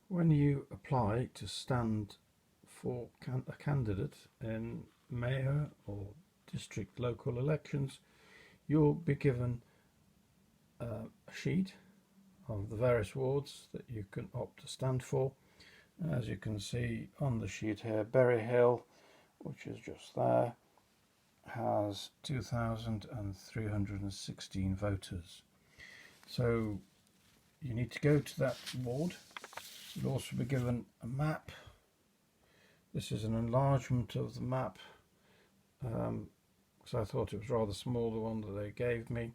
When you apply to stand for a candidate in mayor or district local elections, you'll be given a sheet of the various wards that you can opt to stand for. As you can see on the sheet here, Berry Hill, which is just there, has 2,316 voters. So you need to go to that ward. You'll also be given a map. This is an enlargement of the map because I thought it was rather small, the one that they gave me.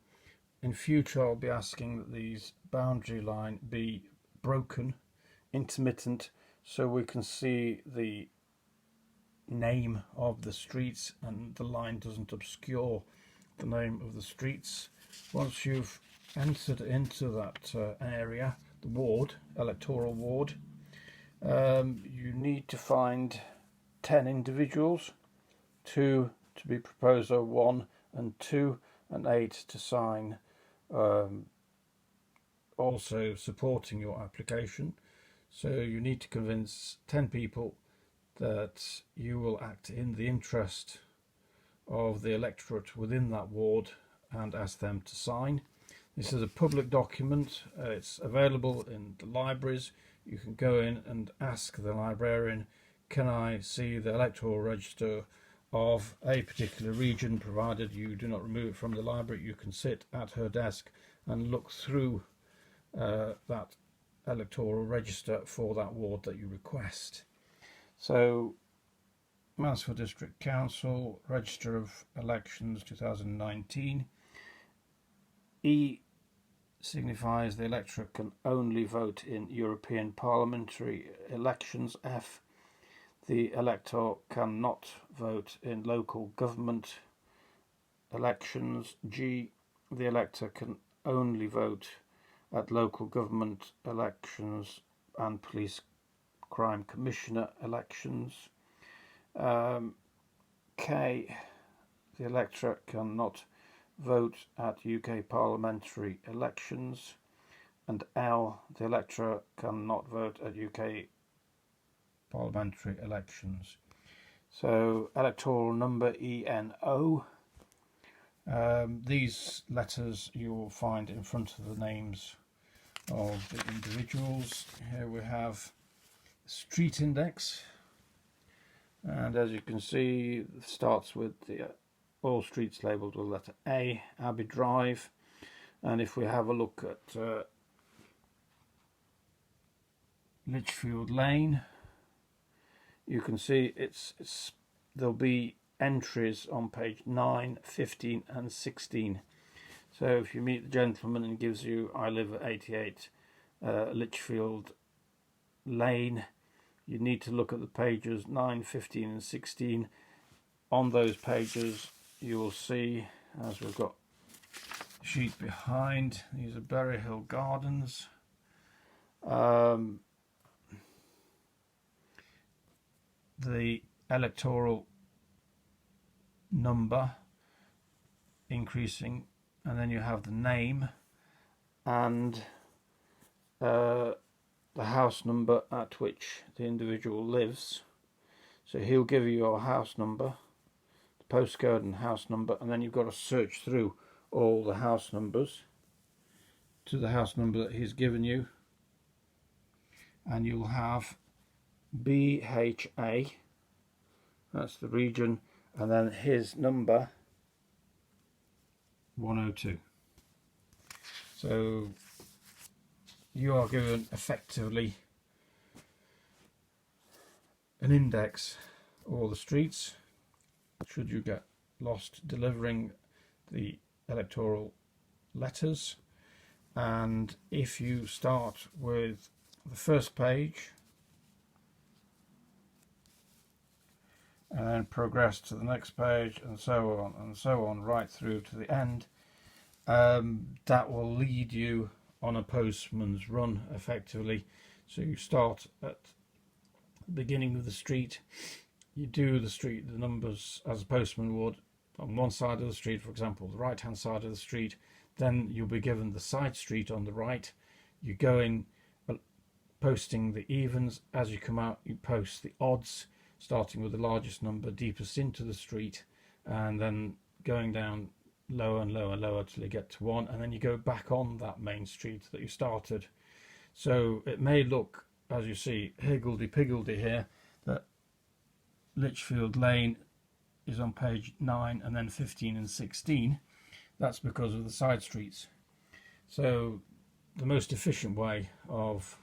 In future I'll be asking that these boundary line be broken, intermittent, so we can see the name of the streets and the line doesn't obscure the name of the streets. Once you've entered into that area, the ward, electoral ward, you need to find 10 individuals, 2 to be proposer 1 and 2, and 8 to sign, also supporting your application. So you need to convince 10 people that you will act in the interest of the electorate within that ward and ask them to sign. This is a public document. It's available in the libraries. You can go in and ask the librarian, can I see the electoral register of a particular region? Provided you do not remove it from the library, you can sit at her desk and look through that electoral register for that ward that you request. So, Mansfield District Council, Register of Elections 2019. E signifies the electorate can only vote in European parliamentary elections. F, the elector cannot vote in local government elections. G, the elector can only vote at local government elections and police crime commissioner elections. K, the electorate cannot vote at UK parliamentary elections. And L, the electorate cannot vote at UK parliamentary elections. So electoral number ENO. These letters you will find in front of the names of the individuals. Here we have street index, and as you can see, it starts with the all streets labelled with the letter A, Abbey Drive. And if we have a look at Lichfield Lane, you can see there'll be entries on page 9, 15 and 16. So if you meet the gentleman and gives you, I live at 88 Lichfield Lane, you need to look at the pages 9, 15 and 16. On those pages you will see, as we've got the sheet behind, these are Berry Hill Gardens. The electoral number increasing, and then you have the name and the house number at which the individual lives. So he'll give you your house number, the postcode and house number, and then you've got to search through all the house numbers to the house number that he's given you, and you'll have BHA, that's the region, and then his number 102. So you are given effectively an index of all the streets should you get lost delivering the electoral letters. And if you start with the first page and then progress to the next page and so on right through to the end, that will lead you on a postman's run effectively. So you start at the beginning of the street, you do the numbers as a postman would on one side of the street, for example the right hand side of the street, then you'll be given the side street on the right. You go in posting the evens. As you come out, you post the odds, starting with the largest number deepest into the street, and then going down lower and lower and lower till you get to 1, and then you go back on that main street that you started. So it may look, as you see, higgledy-piggledy here, that Lichfield Lane is on page 9 and then 15 and 16. That's because of the side streets. So the most efficient way of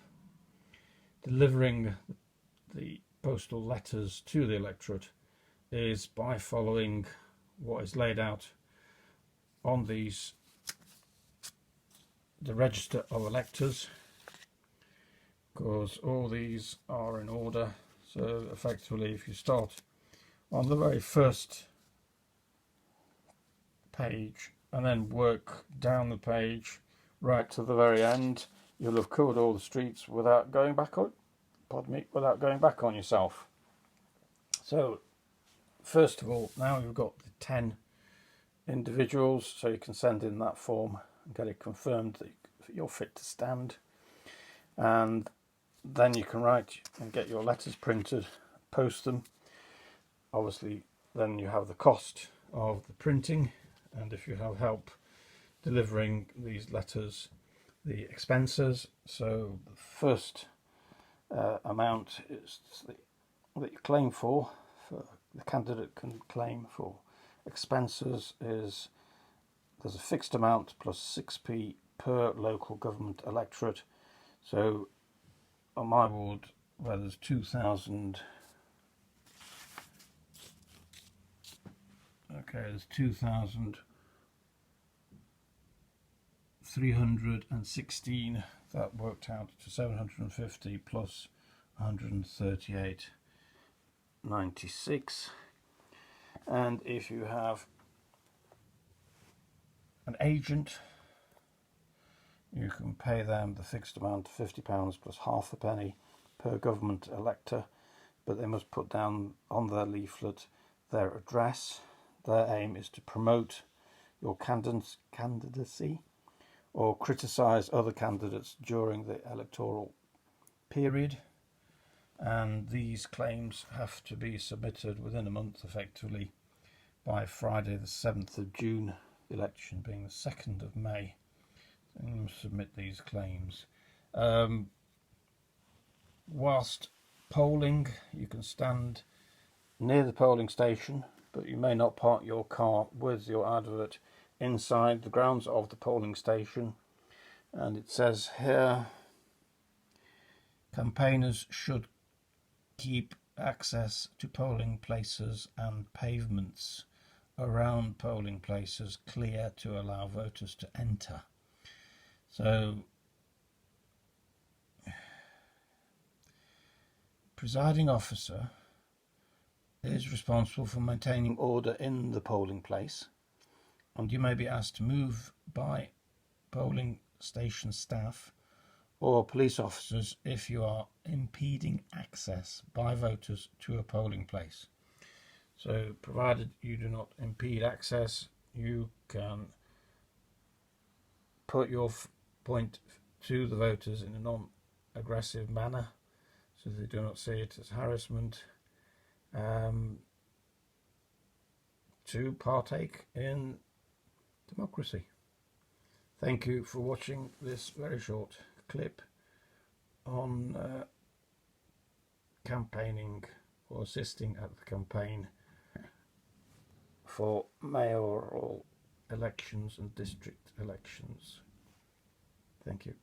delivering the postal letters to the electorate is by following what is laid out on the register of electors, because all these are in order. So effectively, if you start on the very first page and then work down the page right to the very end, you'll have covered all the streets without going back on, without going back on yourself. So first of all, now you've got the 10 individuals, so you can send in that form and get it confirmed that you're fit to stand, and then you can write and get your letters printed, post them. Obviously then you have the cost of the printing, and if you have help delivering these letters, the expenses. So the first amount is that you claim for the candidate can claim for expenses is, there's a fixed amount plus 6p per local government electorate. So on my ward, where there's 2,000, okay, there's 2,316, that worked out to 750 plus 138.96. And if you have an agent, you can pay them the fixed amount of £50 plus half a penny per government elector, but they must put down on their leaflet their address. Their aim is to promote your candidacy or criticise other candidates during the electoral period, and these claims have to be submitted within a month, effectively by Friday the 7th of June, the election being the 2nd of May. And you must submit these claims. Whilst polling, you can stand near the polling station, but you may not park your car with your advert inside the grounds of the polling station. And it says here, campaigners should keep access to polling places and pavements around polling places clear to allow voters to enter. So, presiding officer is responsible for maintaining order in the polling place, and you may be asked to move by polling station staff or police officers if you are impeding access by voters to a polling place. So provided you do not impede access, you can put your point to the voters in a non-aggressive manner so they do not see it as harassment, to partake in democracy. Thank you for watching this very short clip on campaigning or assisting at the campaign for mayoral elections and district elections. Thank you.